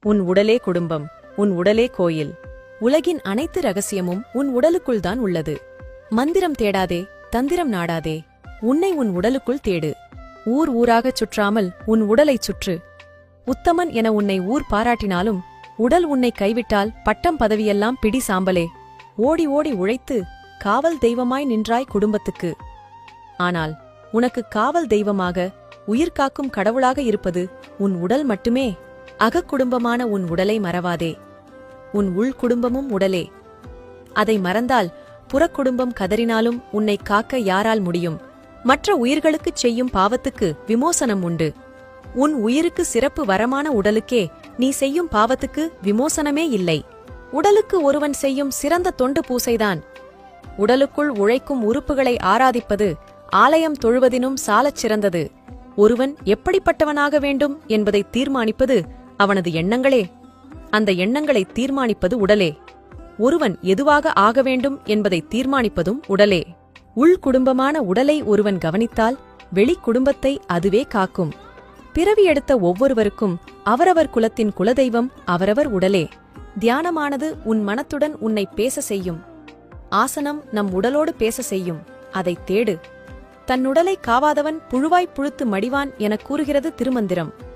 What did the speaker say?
உன் உடலே குடும்பம், உன் உடலே கோயில். உலகின் அனைத்து ரகசியமும் உன் உடலுக்குள் தான் உள்ளது. மந்திரம் தேடாதே, தந்திரம் நாடாதே, உன்னை உன் உடலுக்குள் தேடு. ஊர் ஊராகச் சுற்றாமல் உன் உடலைச் சுற்று. உத்தமன் என உன்னை ஊர் பாராட்டினாலும் உடல் உன்னை கைவிட்டால் பட்டம் பதவியெல்லாம் பிடி சாம்பலே. ஓடி ஓடி உழைத்து காவல் தெய்வமாய் நின்றாய் குடும்பத்துக்கு. ஆனால் உனக்கு காவல் தெய்வமாக உயிர்காக்கும் கடவுளாக இருப்பது உன் உடல் மட்டுமே. அகக்குடும்பமான உன் உடலை மறவாதே. உன் உள்குடும்பமும் உடலே. அதை மறந்தால் புறக்குடும்பம் கதறினாலும் உன்னை காக்க யாரால் முடியும்? மற்ற உயிர்களுக்குச் செய்யும் பாவத்துக்கு விமோசனம் உண்டு. உன் உயிருக்கு சிறப்பு வரமான உடலுக்கே நீ செய்யும் பாவத்துக்கு விமோசனமே இல்லை. உடலுக்கு ஒருவன் செய்யும் சிறந்த தொண்டு பூசைதான். உடலுக்குள் உழைக்கும் உறுப்புகளை ஆராதிப்பது ஆலயம் தொழுவதினும் சாலச் சிறந்தது. ஒருவன் எப்படிப்பட்டவனாக வேண்டும் என்பதை தீர்மானிப்பது அவனது எண்ணங்களே. அந்த எண்ணங்களை தீர்மானிப்பது உடலே. ஒருவன் எதுவாக ஆக வேண்டும் என்பதை தீர்மானிப்பதும் உடலே. உள்குடும்பமான உடலை ஒருவன் கவனித்தால் வெளிக்குடும்பத்தை அதுவே காக்கும். பிறவி எடுத்த ஒவ்வொருவருக்கும் அவரவர் குலத்தின் குலதெய்வம் அவரவர் உடலே. தியானமானது உன் மனத்துடன் உன்னை பேச செய்யும். ஆசனம் நம் உடலோடு பேச செய்யும். அதைத் தேடு. தன்னுடலை காவாதவன் புழுவாய்ப் புழுத்து மடிவான் எனக் கூறுகிறது திருமந்திரம்.